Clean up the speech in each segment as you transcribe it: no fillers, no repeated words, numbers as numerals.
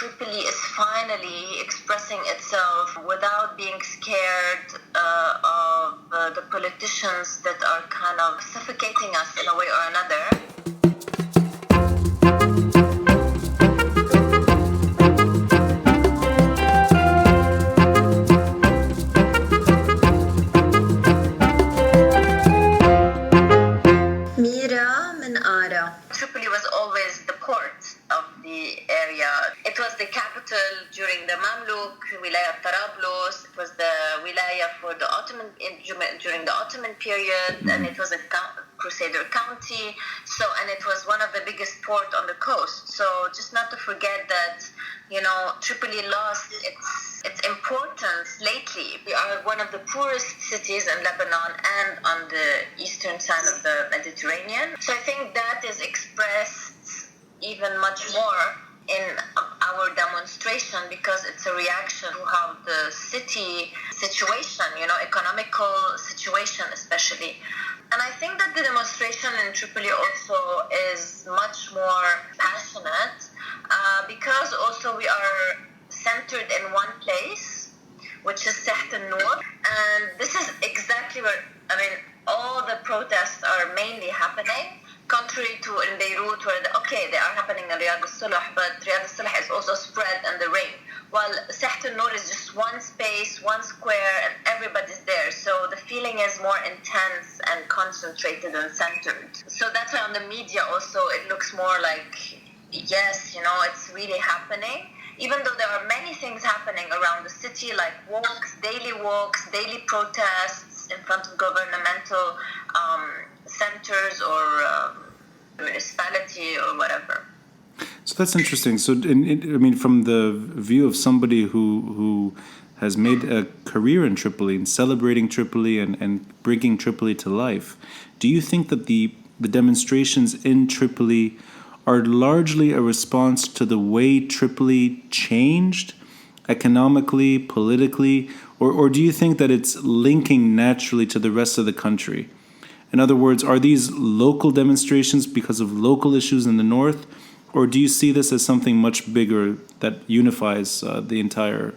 Tripoli is finally expressing itself without being scared of the politicians that are kind of suffocating us in a way or another. Mira Minkara. Tripoli was always the port of the area. It was the capital during the Mamluk, Wilaya Tarablos. It was the wilaya for the Ottoman during the Ottoman period, and it was a Crusader county. And it was one of the biggest port on the coast. So just not to forget that, Tripoli lost its importance lately. We are one of the poorest cities in Lebanon and on the eastern side of the Mediterranean. So I think that is expressed even much more in our demonstration because it's a reaction to how the city situation, economical situation especially. And I think that the demonstration in Tripoli also is much more passionate because also we are centered in one place, which is Saht al-Noor. And this is exactly where, all the protests are mainly happening, contrary to in Beirut where, they are happening in Riyadh al-Sulh, but Riyadh al-Sulh is also spread in the ring. While Saht al-Noor is just one space, one square, and everybody's there. So the feeling is more intense and concentrated and centered. So that's why on the media also it looks more like, yes, it's really happening. Even though there are many things happening around the city, like walks, daily protests in front of governmental centers or municipality or whatever. So that's interesting. So, from the view of somebody who has made a career in Tripoli and celebrating Tripoli and bringing Tripoli to life, do you think that the demonstrations in Tripoli are largely a response to the way Tripoli changed economically, politically, or do you think that it's linking naturally to the rest of the country? In other words, are these local demonstrations because of local issues in the north, or do you see this as something much bigger that unifies the entire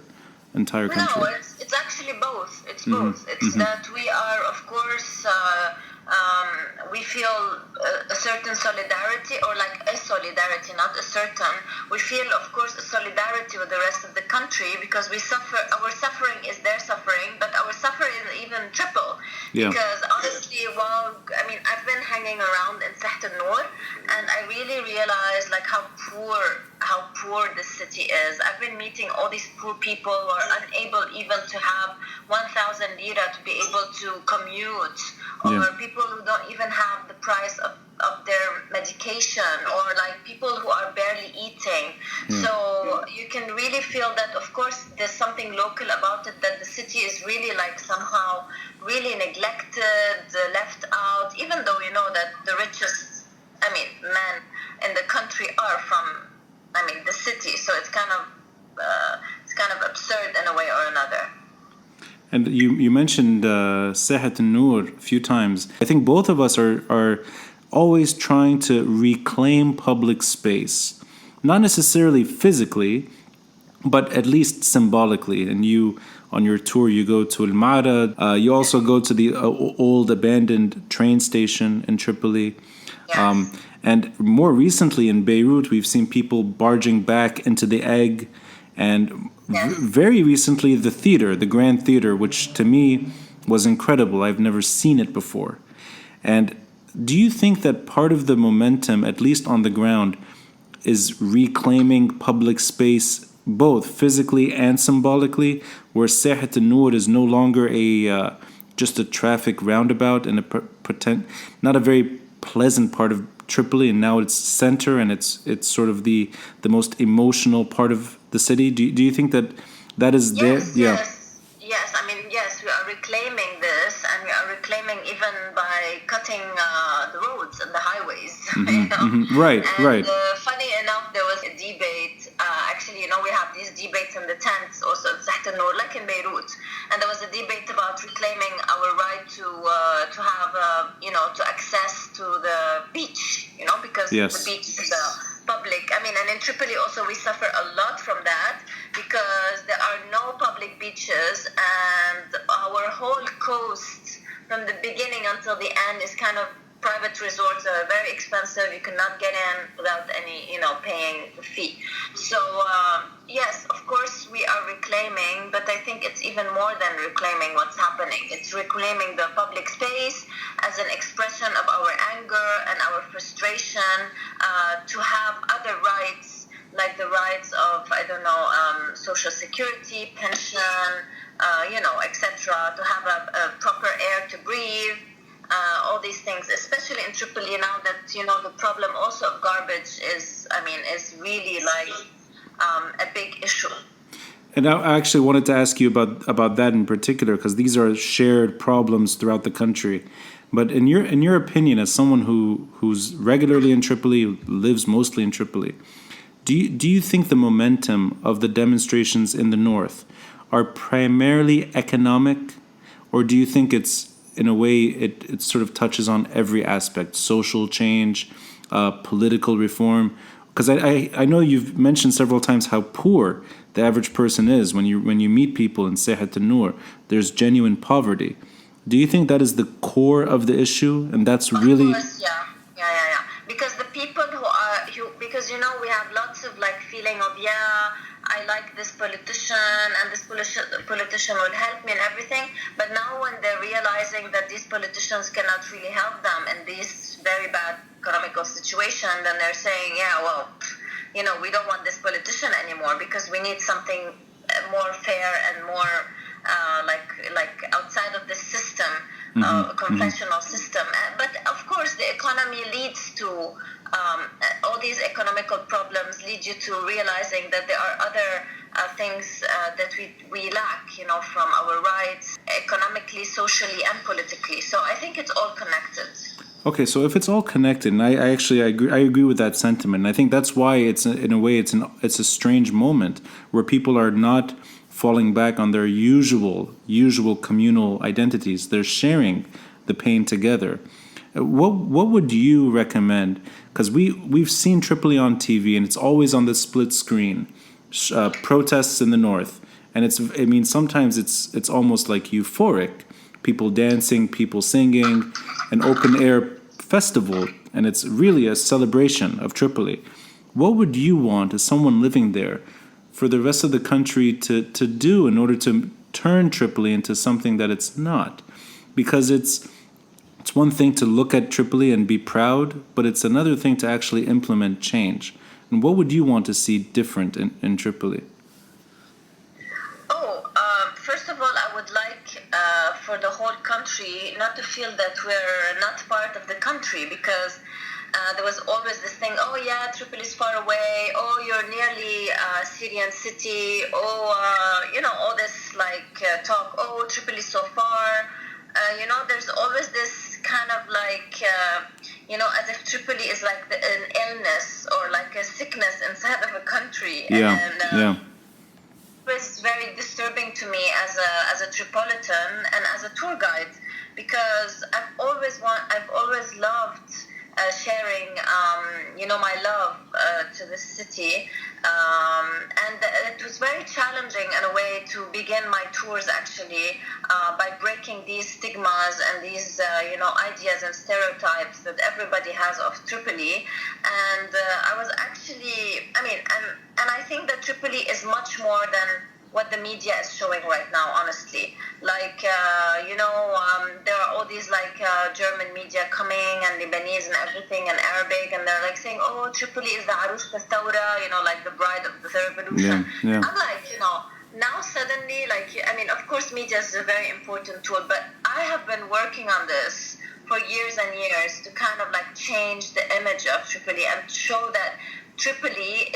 country? No, it's actually both. It's both. It's that we are, of course, we feel a certain solidarity, or like a solidarity, not a certain. We feel, of course, a solidarity with the rest of the country because we suffer. Our suffering is their suffering, but our suffering is even triple. Yeah. Because honestly, I've been hanging around in Saht al-Noor, and I really realized how poor this city is. I've been meeting all these poor people who are unable even to have 1,000 lira to be able to commute, or people who don't even have the price of their medication, or people who are barely eating. So you can really feel that, of course, there's something local about it, that the city is really somehow really neglected, left out, even though that the richest, men in the country are from, the city. So it's kind of absurd in a way or another. And you mentioned Saht al-Noor a few times. I think both of us are always trying to reclaim public space, not necessarily physically, but at least symbolically. And you, on your tour, you go to Al-Ma'ra. You also go to the old abandoned train station in Tripoli. Yes. And more recently in Beirut, we've seen people barging back into the Egg, and very recently the theater, the Grand Theater, which to me was incredible. I've never seen it before. And do you think that part of the momentum, at least on the ground, is reclaiming public space, both physically and symbolically, where Saht al-Noor is no longer just a traffic roundabout and not a very pleasant part of Tripoli, and now it's center and it's sort of the most emotional part of the city? Do you think that is there? Yes, we are reclaiming this, and we are reclaiming even by cutting the roads and the highways. Right. Funny enough, there was a debate. We have these debates in the tents also at Saht al-Noor, like in Beirut, and there was a debate about reclaiming our right to have to access to the beach, because the beach is public. And And in Tripoli also we suffer a lot from that because there are no public beaches, and our whole coast from the beginning until the end is kind of private resorts that are very expensive. You cannot get in without any, paying the fee. So yes, of course we are reclaiming, but I think it's even more than reclaiming what's happening. It's reclaiming the public space as an expression of our anger and our frustration, to have other rights, like the rights of, social security, pension, etc., to have a proper air to breathe, all these things, especially in Tripoli now that, the problem also of garbage is really like a big issue. And I actually wanted to ask you about that in particular, because these are shared problems throughout the country. But in your opinion, as someone who's regularly in Tripoli, lives mostly in Tripoli, do you think the momentum of the demonstrations in the north are primarily economic, or do you think it's, in a way, it sort of touches on every aspect, social change, political reform? Because I know you've mentioned several times how poor the average person is. When you meet people in Sehat al-Nur, there's genuine poverty. Do you think that is the core of the issue, and that's really? Of course, yeah. Because the people because we have lots of like feeling of, I like this politician and this politician will help me and everything. But now when they're realizing that these politicians cannot really help them in this very bad economical situation, then they're saying, we don't want this politician anymore because we need something more fair and more like outside of the system, conventional system. But of course, the economy leads to all these economical problems lead you to realizing that there are other things that we lack, from our rights, economically, socially, and politically. So I think it's all connected. Okay, so if it's all connected, and I agree with that sentiment. I think that's why it's in a way it's a strange moment where people are not falling back on their usual communal identities. They're sharing the pain together. What would you recommend? Because we've seen Tripoli on TV, and it's always on the split screen, protests in the north, and sometimes it's almost like euphoric, people dancing, people singing, an open air festival, and it's really a celebration of Tripoli. What would you want as someone living there for the rest of the country to do in order to turn Tripoli into something that it's not? Because it's one thing to look at Tripoli and be proud, but it's another thing to actually implement change. And what would you want to see different in Tripoli? First of all, I would like for the whole country not to feel that we're not part of the country, because there was always this thing, Tripoli is far away, you're nearly Syrian city, all this talk, Tripoli is so far. There's always this kind of as if Tripoli is like an illness or like a sickness inside of a country. Yeah. It was very disturbing to me as a Tripolitan and as a tour guide, because I've always loved sharing, my love to the city, and it was very challenging in a way to begin my tours actually by breaking these stigmas and these ideas and stereotypes that everybody has of Tripoli. And I was actually, and I think that Tripoli is much more than what the media is showing right now, honestly. There are all these German media coming, and Lebanese and everything, and Arabic, and they're saying, Tripoli is the Arus Tastaura, like the bride of the revolution. Yeah. I'm now suddenly, of course media is a very important tool, but I have been working on this for years and years to kind of change the image of Tripoli and show that Tripoli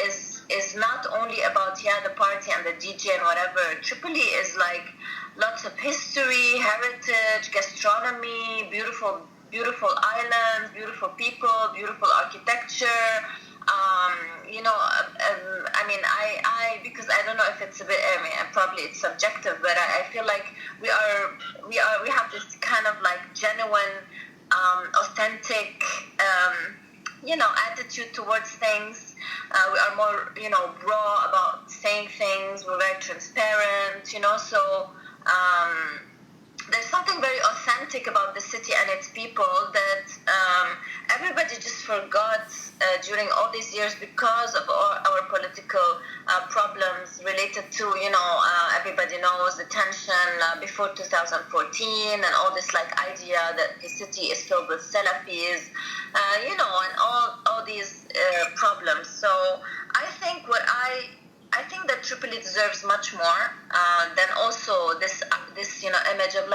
is not only about the party and the DJ and whatever. Tripoli is lots of history, heritage, gastronomy, beautiful islands, beautiful people, beautiful architecture. I because I don't know if it's a bit. Probably it's subjective, but I feel like we have this kind of genuine, authentic, attitude towards things. We are more, raw about saying things. We're very transparent, so there's something very authentic about the city and its people that everybody just forgot during all these years because of our political problems related to, everybody knows the tension before 2014 and all this idea that the city is filled with Salafis, and all these problems. So I think that Tripoli deserves much more than also this image of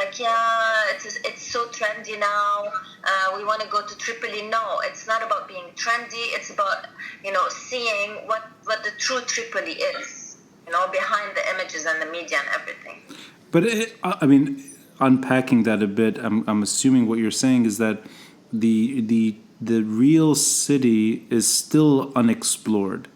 it's so trendy now. We want to go to Tripoli. No, it's not about being trendy. It's about seeing what the true Tripoli is. Behind the images and the media and everything. But unpacking that a bit, I'm assuming what you're saying is that the real city is still unexplored.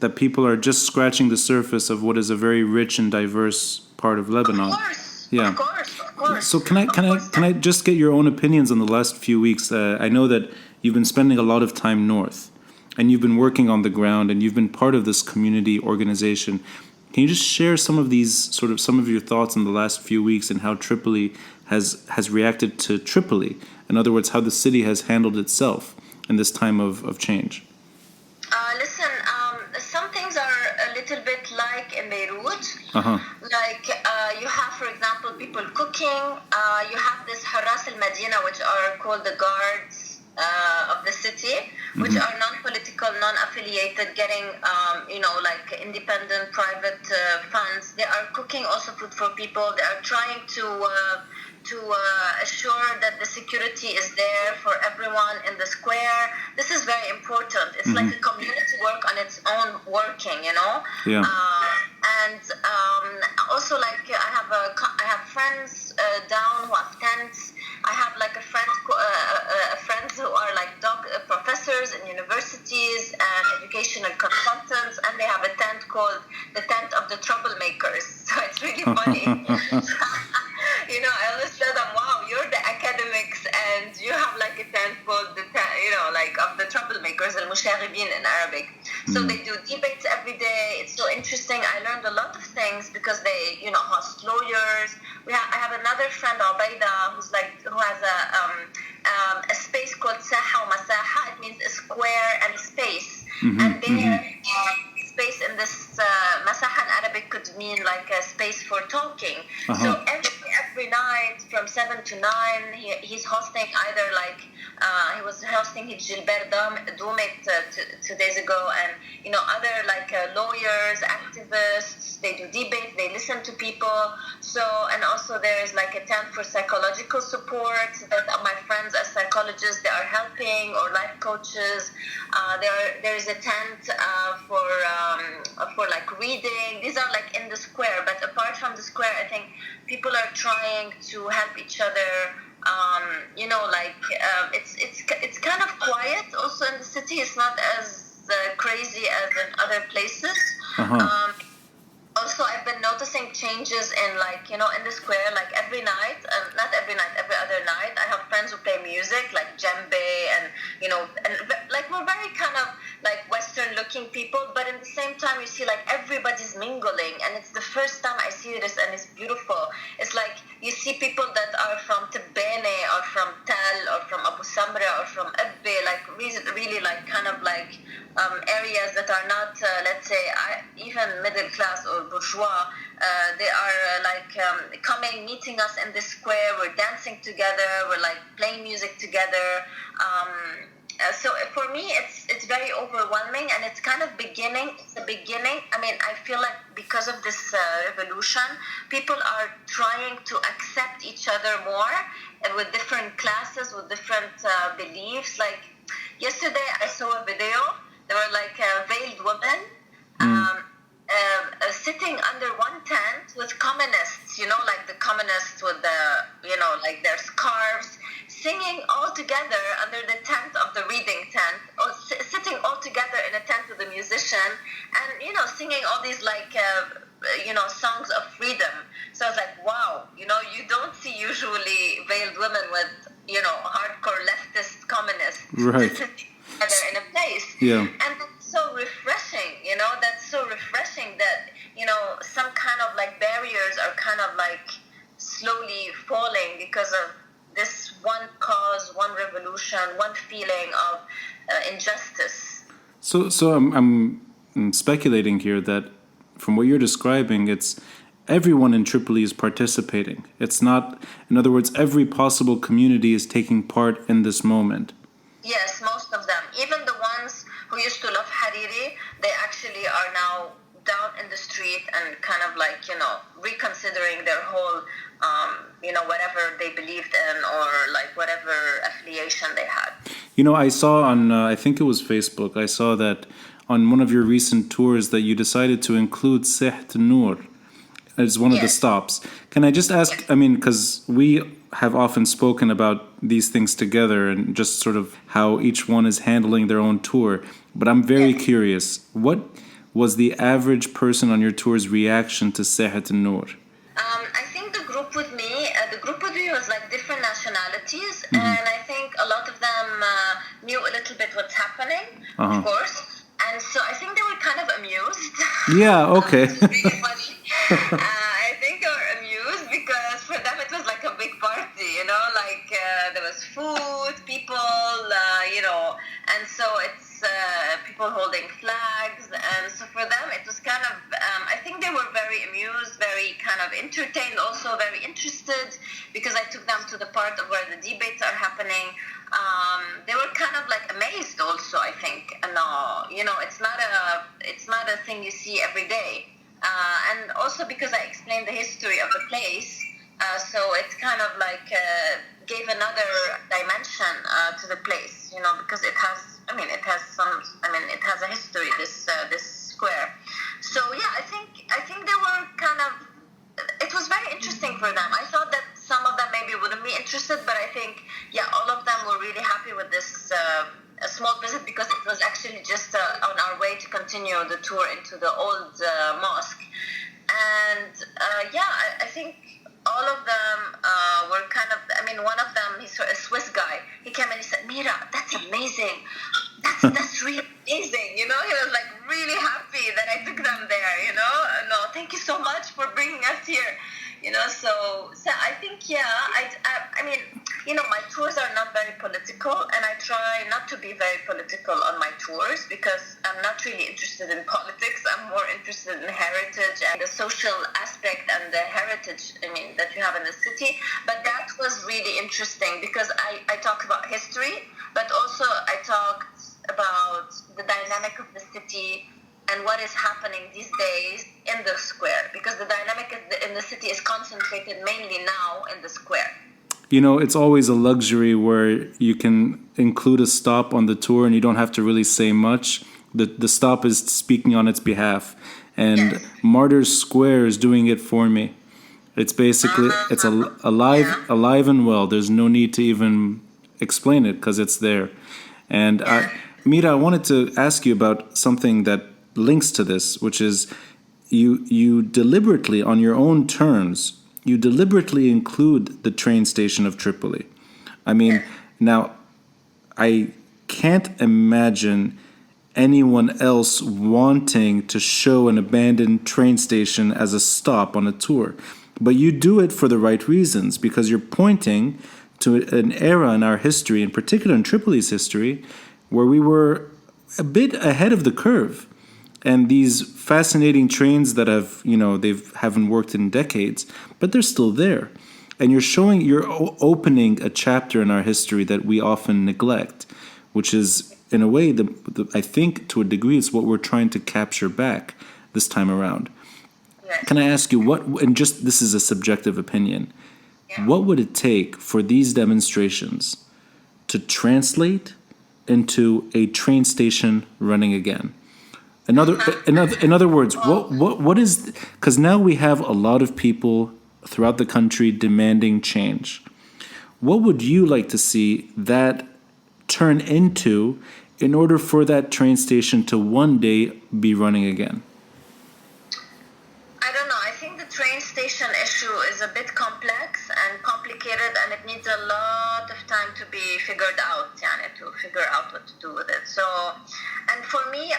That people are just scratching the surface of what is a very rich and diverse part of Lebanon. Of course, yeah. Of course. So can I just get your own opinions on the last few weeks? I know that you've been spending a lot of time north, and you've been working on the ground, and you've been part of this community organization. Can you just share some of your thoughts in the last few weeks and how Tripoli has reacted to Tripoli? In other words, how the city has handled itself in this time of change? Listen, some things are a little bit like in Beirut. Uh-huh. You have, for example, people cooking. You have this Haras al-Madina, which are called the guards of the city, which are non-political, non-affiliated, getting, independent private funds. They are cooking also food for people. They are trying to assure that the security is there for everyone in the square. This is very important. It's like a community work on its own working, Yeah. And also, I have friends down who have tents. I have friends who are professors in universities and educational consultants, and they have a tent called the Tent of the Troublemakers. So it's really funny. I always tell them, wow, you're the academics and you have a tent called the of the troublemakers, al-musharibin in Arabic. So they do debates every day. It's so interesting. I learned a lot of things because they, host lawyers. I have another friend, Ubaida, who has a space called Saha wa Masaha. It means a square and a space. And their space in this Masaha in Arabic could mean a space for talking. So every night from 7 to 9, he's hosting either he was hosting his Gilbert Doumet 2 days ago, and other lawyers, activists. They do debates, they listen to people. So, and also there is a tent for psychological support that my friends as psychologists, they are helping, or life coaches. There is a tent for reading. These are in the square, but apart from the square, I think people are trying to help each other. It's kind of quiet also in the city. It's not as crazy as in other places. Also, I've been noticing changes in in the square, every night, not every night, every other night. I have friends who play music, like djembe, and we're very kind of Western looking people, but at the same time, you see everybody's mingling, and it's the first time I see this, and it's beautiful. It's you see people that are from Tebene, or from Tel, or from Abu Samra, or from Ebbe, really areas that are not, let's say, even middle class or bourgeois. They are coming, meeting us in the square. We're dancing together. We're playing music together. So for me, it's very overwhelming, and it's kind of beginning. It's the beginning. I feel because of this revolution, people are trying to accept each other more, with different classes, with different beliefs. Yesterday, I saw a video. There were veiled women sitting under one tent with communists, the communists with their scarves, singing all together under the tent of the reading tent, or sitting all together in a tent with a musician, and singing all these songs of freedom. So I was wow, you don't see usually veiled women with hardcore leftist communists right sitting together in a place. Yeah. And so refreshing, that's so refreshing that, some kind of like barriers are kind of like slowly falling because of this one cause, one revolution, one feeling of injustice. So I'm speculating here that from what you're describing, it's everyone in Tripoli is participating. It's not, in other words, every possible community is taking part in this moment. Yes, most of them. Even the ones who used to love Hariri, they actually are now down in the street and kind of like, reconsidering their whole, whatever they believed in or like whatever affiliation they had. I saw on, I think it was Facebook, I saw that on one of your recent tours that you decided to include Siht Noor as one of the stops. Can I just ask, I mean, because we have often spoken about these things together and just sort of how each one is handling their own tour, but I'm very curious, what was the average person on your tour's reaction to Siht Noor? I think the group with me was like different nationalities, and I think a lot of them knew a little bit what's happening, of course, and so I think they were kind of amused. Yeah, okay. It's really funny. I think they were amused because for them it was like a big party, like there was food, people, and so it's people holding flags, and so for them it was kind of, I think they were very amused, very kind of entertained, also very interested, because I took them to the part of where the debates are happening. They were kind of like amazed also, I think. And it's not a thing you see every day. And also because I explained the history of the place, so it kind of like gave another dimension to the place, because it has a history, this square. So yeah, I think they were kind of, it was very interesting for them. I thought that some of them maybe wouldn't be interested, but I think, all of them were really happy with this a small visit, because it was actually just on our way to continue the tour into the old mosque. And I think all of them were kind of, one of them, he's a Swiss guy. He came and he said, "Mira, that's amazing. That's really amazing." He was like really happy that I took them there, No, thank you so much for bringing us here. So I think, my tours are not very political, and I try not to be very political on my tours because I'm not really interested in politics. I'm more interested in heritage and the social aspect and the heritage, that you have in the city. But that was really interesting because I talk about history, but also I talked about the dynamic of the city and what is happening these days in the square, because the dynamic in the city is concentrated mainly now in the square. It's always a luxury where you can include a stop on the tour and you don't have to really say much. The stop is speaking on its behalf. And Martyrs Square is doing it for me. It's basically, it's alive and well. There's no need to even explain it because it's there. And Mira, I wanted to ask you about something that links to this, which is you deliberately, on your own terms, you deliberately include the train station of Tripoli. Now, I can't imagine anyone else wanting to show an abandoned train station as a stop on a tour. But you do it for the right reasons, because you're pointing to an era in our history, in particular in Tripoli's history, where we were a bit ahead of the curve. And these fascinating trains that haven't worked in decades, but they're still there. And you're opening a chapter in our history that we often neglect, which is, in a way, I think to a degree, it's what we're trying to capture back this time around. Yes. Can I ask you this is a subjective opinion, what would it take for these demonstrations to translate into a train station running again? In other words, what is, because now we have a lot of people throughout the country demanding change. What would you like to see that turn into in order for that train station to one day be running again? I don't know. I think the train station station issue is a bit complex and complicated, and it needs a lot of time to be figured out, to figure out what to do with it. So, and for me,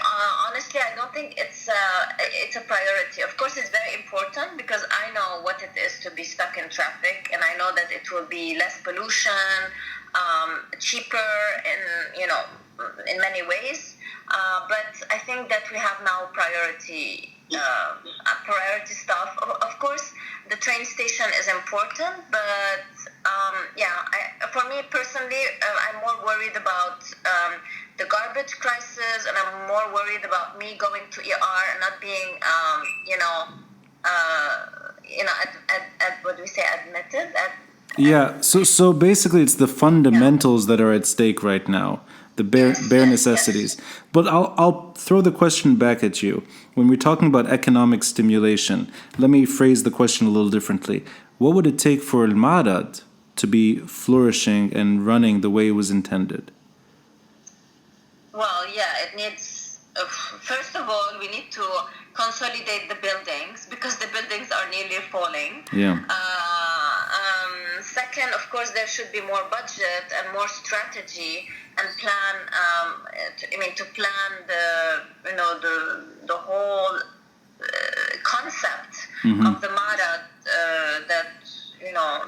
honestly, I don't think it's a priority. Of course, it's very important because I know what it is to be stuck in traffic, and I know that it will be less pollution, cheaper in many ways. But I think that we have now priority stuff. Of course, the train station is important, but for me personally, I'm more worried about the garbage crisis, and I'm more worried about me going to ER and not being, what do we say, admitted. Yeah, so basically it's the fundamentals that are at stake right now, the bare necessities. Yes. But I'll throw the question back at you. When we're talking about economic stimulation, let me phrase the question a little differently. What would it take for Al Marad to be flourishing and running the way it was intended? Well, it needs, first of all, we need to consolidate the buildings because the buildings are nearly falling. Yeah. Second, of course, there should be more budget and more strategy and plan. To plan the whole concept of the Marad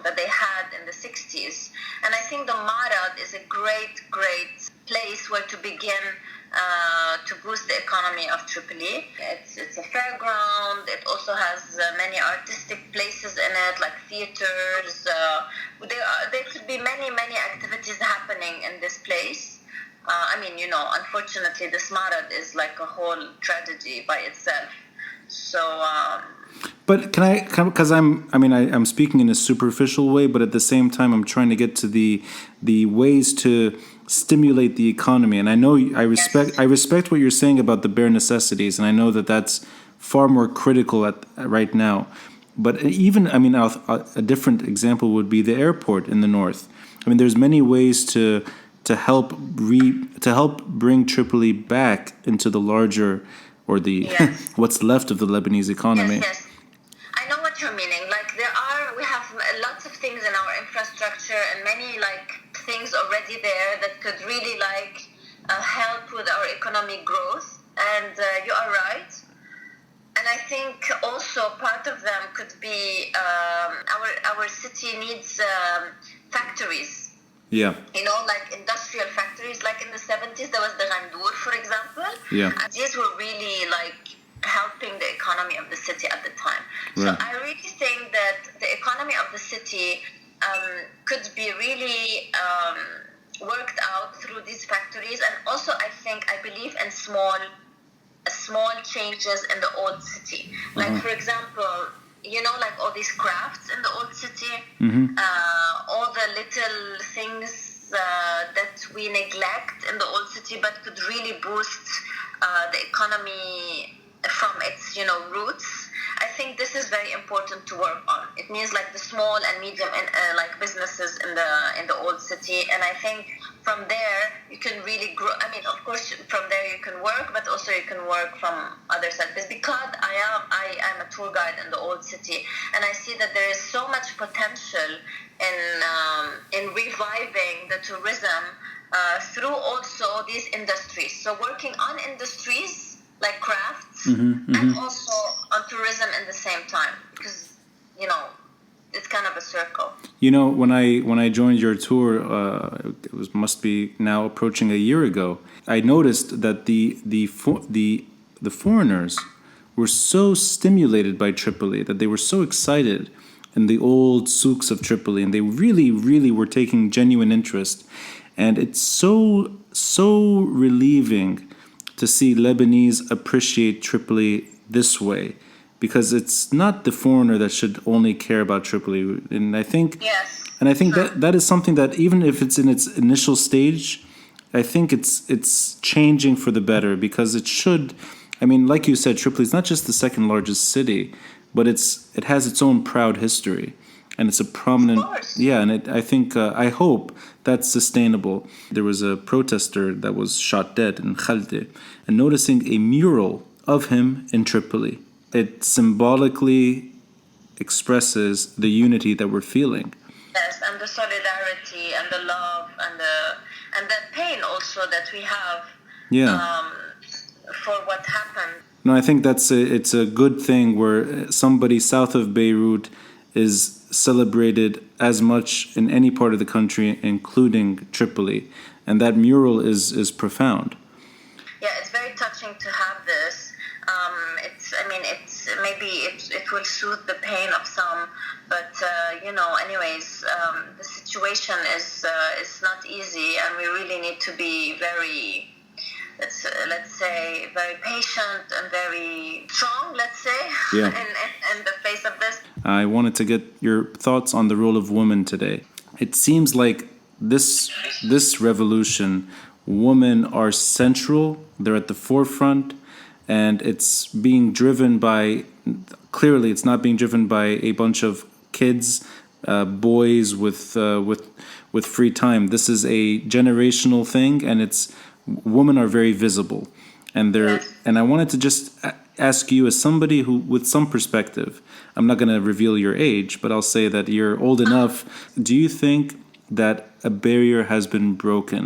that they had in the 60s. And I think the Marad is a great place where to begin to boost the economy of Tripoli. It's a fairground. It also has many artistic places in it, like theaters. There could be many activities happening in this place. Unfortunately, this Marad is like a whole tragedy by itself. So. But can I, because I'm speaking in a superficial way, but at the same time I'm trying to get to the ways to stimulate the economy. And I know I respect what you're saying about the bare necessities, and I know that that's far more critical right now. But even a different example would be the airport in the north. There's many ways to help bring Tripoli back into the larger or the what's left of the Lebanese economy. Yes. I know what you're meaning. We have lots of things in our infrastructure and many things already there that could really help with our economic growth. And you are right. And I think also part of them could be our city needs factories. Yeah. Industrial factories. Like in the 70s, there was the Gandour, for example. Yeah. And these were really helping the economy of the city at the time. Right. So I really think that the economy of the city could be really worked out through these factories. And also I believe in small changes in the old city. For example, all these crafts in the old city, all the little things that we neglect in the old city but could really boost the economy from its roots. I think this is very important to work on. It means the small and medium businesses in the old city, and I think from there you can really grow. Of course, from there you can work, but also you can work from other sides. Because I am a tour guide in the old city, and I see that there is so much potential in reviving the tourism through also these industries. So working on industries like crafts and also on tourism in the same time, because it's kind of a circle. When I joined your tour, must be now approaching a year ago, I noticed that the foreigners were so stimulated by Tripoli, that they were so excited in the old souks of Tripoli, and they really were taking genuine interest. And it's so relieving to see Lebanese appreciate Tripoli this way, because it's not the foreigner that should only care about Tripoli. And I think that is something that, even if it's in its initial stage, I think it's changing for the better, because it should. Like you said, Tripoli is not just the second largest city, but it has its own proud history, and it's a prominent. And I hope that's sustainable. There was a protester that was shot dead in Khalde, and noticing a mural of him in Tripoli, it symbolically expresses the unity that we're feeling. Yes, and the solidarity and the love and the pain also that we have Yeah. for what happened. No, I think it's a good thing where somebody south of Beirut is celebrated as much in any part of the country, including Tripoli, and that mural is profound. Yeah, it's very touching to have this. It will soothe the pain of some, but anyways, the situation is not easy, and we really need to be very, let's say, very patient and very strong. Let's say, Yeah. in the face of this. I wanted to get your thoughts on the role of women today. It seems like this revolution, women are central. They're at the forefront, and it's being driven by. Clearly, it's not being driven by a bunch of kids, boys with free time. This is a generational thing, and it's women are very visible, and and I wanted to just ask you, as somebody who with some perspective, I'm not going to reveal your age, but I'll say that you're old enough. Do you think that a barrier has been broken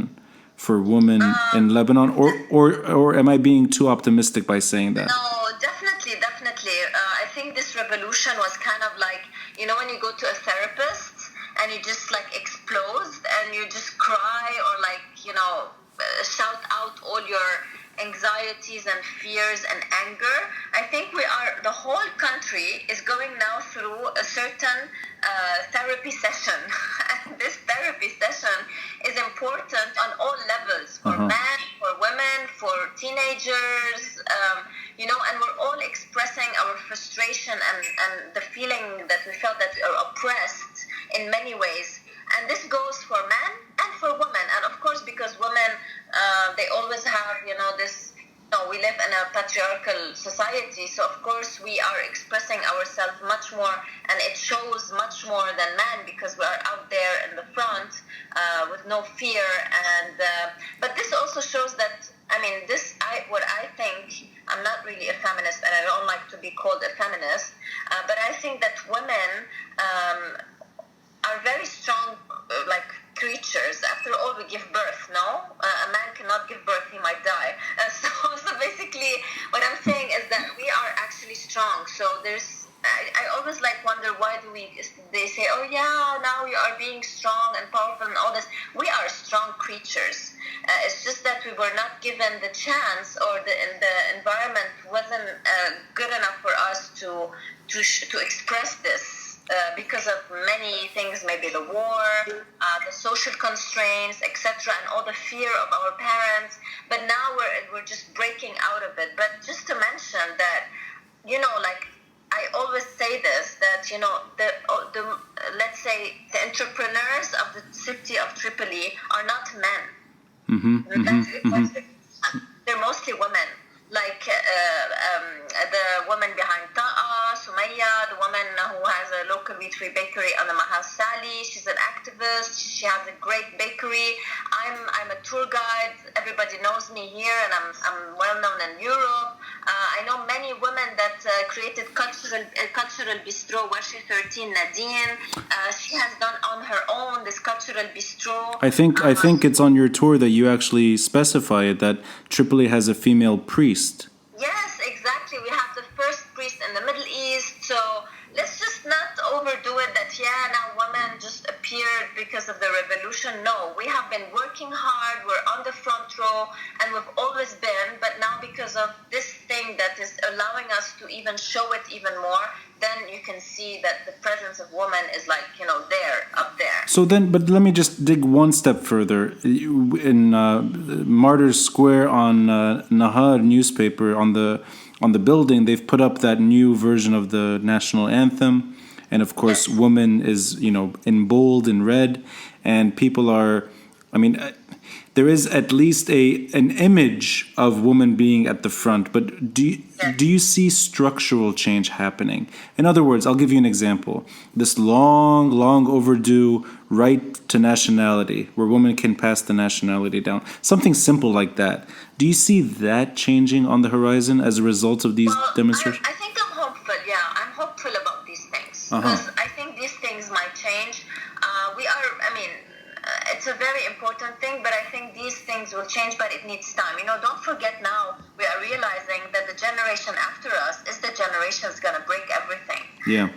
for women in Lebanon, or am I being too optimistic by saying that? No, definitely. I think this revolution was kind of like, when you go to a therapist and you just like explode and you just cry or like, shout out all your anxieties and fears and anger. I think the whole country is going now through a certain therapy session. And this therapy session is important on all levels, for men, for women, for teenagers, and we're all expressing our frustration and the feeling that we felt that we are oppressed in many ways. And this goes for men and for women. And of course, because women, they always have, this, we live in a patriarchal society. So of course we are expressing ourselves much more, and it shows much more than men because we are out there in the front with no fear. And but this also shows that, what I think, I'm not really a feminist, and I don't like to be called a feminist, but I think that women are very strong, creatures. After all, we give birth, no? A man cannot give birth, he might die. So basically, what I'm saying is that we are actually strong. So I always wonder, why they say, oh yeah, now you are being strong and powerful and all this. We are strong creatures. It's just that we were not given the chance, or the environment wasn't good enough for us to express this. Because of many things, maybe the war, the social constraints, etc., and all the fear of our parents. But now we're just breaking out of it. But just to mention that, I always say this, that the let's say the entrepreneurs of the city of Tripoli are not men. They're mostly women. Like the woman behind Ta'a, Sumaya, the woman who has a local wheat-free bakery on the Mahas Sali. She's an activist. She has a great bakery. I'm a tour guide. Everybody knows me here, and I'm well known in Europe. I know many women that created cultural bistro, Washi 13 Nadine. She has done on her own this cultural bistro. I think it's on your tour that you actually specify that Tripoli has a female priest. Yes, exactly. We have the first priest in the Middle East. So let's just not overdo it that, now women just appeared because of the revolution. No, we have been working hard. We're on the front row, and we've always been. But now because of this thing that is allowing us to even show it even more, then you can see that the presence of women is up there. So then, but let me just dig one step further. In Martyrs Square on Nahar newspaper, on the building, they've put up that new version of the national anthem, and of course, woman is in bold and red, and people are, there is at least an image of women being at the front, but do you see structural change happening? In other words, I'll give you an example. This long overdue right to nationality, where women can pass the nationality down, something simple like that. Do you see that changing on the horizon as a result of these demonstrations? I think I'm hopeful. Yeah, I'm hopeful about these things. Because I think these things might change. It's a very important thing, but I think these things will change, but it needs time. Don't forget now, we are realizing that the generation after us is the generation that's going to break everything. Yeah.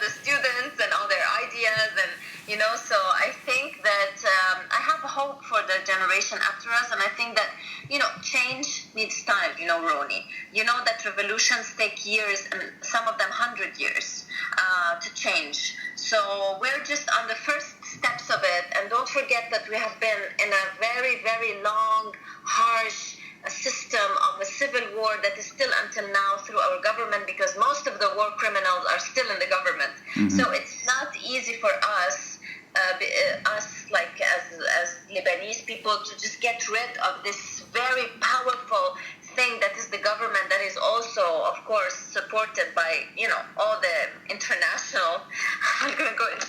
The students and all their ideas so I think that I have hope for the generation after us, and I think that, change needs time, Roni. That revolutions take years, and some of them 100 years to change. So we're just on the first steps of it, and don't forget that we have been in a very, very long, harsh system of a civil war that is still until now through our government, because most of the war criminals are still in the government. Mm-hmm. So it's not easy for us like as Lebanese people to just get rid of this very powerful thing that is the government, that is also, of course, supported by, all the international, I'm going to go into,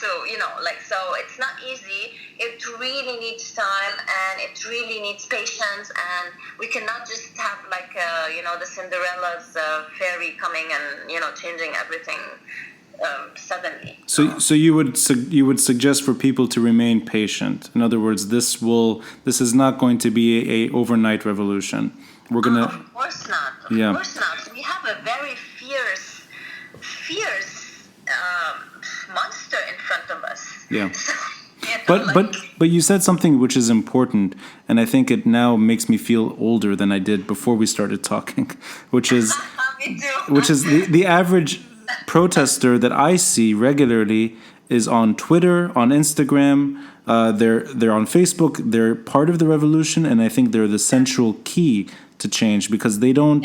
so it's not easy. It really needs time, and it really needs patience, and we cannot just have the Cinderella's fairy coming and, changing everything suddenly. So you would suggest for people to remain patient. In other words, this is not going to be a overnight revolution. We're gonna. Of course not. Of course not. We have a very fierce monster in front of us. Yeah. So, but you said something which is important, and I think it now makes me feel older than I did before we started talking, which is me too. Which is the average protester that I see regularly is on Twitter, on Instagram. They're on Facebook. They're part of the revolution, and I think they're the central key to change, because they don't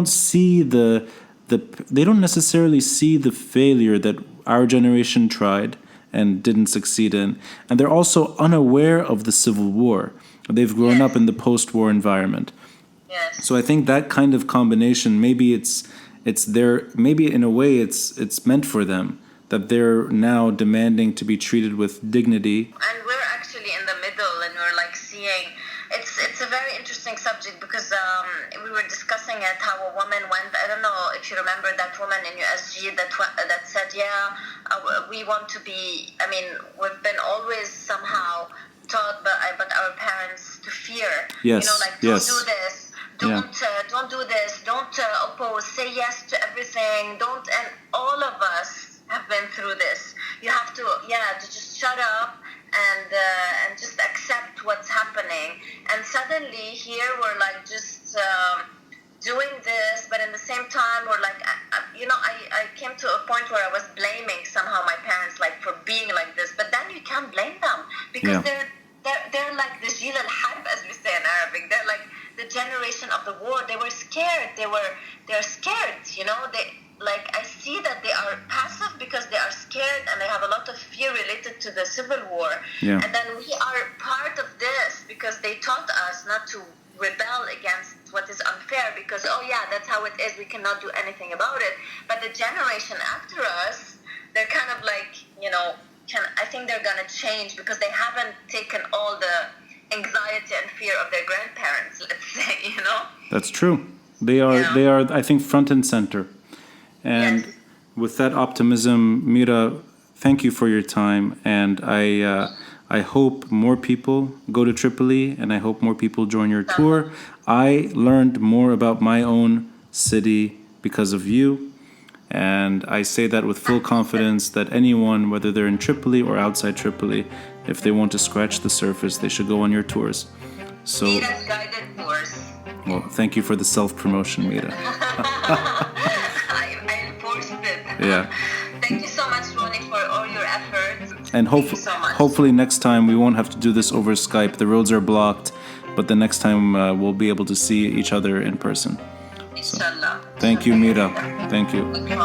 see they don't necessarily see the failure that our generation tried and didn't succeed in, and they're also unaware of the civil war. They've grown up in the post-war environment. Yes. So I think that kind of combination, maybe it's maybe in a way it's meant for them, that they're now demanding to be treated with dignity. And we're actually in the middle, and we're seeing, it's a very interesting subject, because we were discussing it, how a woman went, I don't know if you remember that woman in USG that said, we want to be, we've been always somehow taught by our parents to fear. Yes. Don't do this. Don't do this. Don't oppose. Say yes to everything. And all of us have been through this. You have to just shut up and just accept what's happening. And suddenly here we're just doing this, but at the same time we're I came to a point where I was blaming somehow my parents for being like this, but then you can't blame them, because they're like the Jil al-Harb, as we say in Arabic. They're like the generation of the war. They were scared. They're scared. I see that they are passive because they are scared, and they have a lot of fear related to the civil war. Yeah. And then we are part of this because they taught us not to rebel against what is unfair, because that's how it is, we cannot do anything about it. But the generation after us, they're kind of I think they're going to change, because they haven't taken all the anxiety and fear of their grandparents, let's say, That's true. They are I think front and center. And with that optimism, Mira, thank you for your time, and I hope more people go to Tripoli, and I hope more people join your tour. I learned more about my own city because of you, and I say that with full confidence that anyone, whether they're in Tripoli or outside Tripoli, if they want to scratch the surface, they should go on your tours. So, Mira's guided tours. Well, thank you for the self-promotion, Mira. I enforced it. Yeah. Thank you so much, Ronnie, for all your efforts. And hopefully next time we won't have to do this over Skype. The roads are blocked, but the next time we'll be able to see each other in person. Inshallah. Thank you, Mira. Thank you. Okay.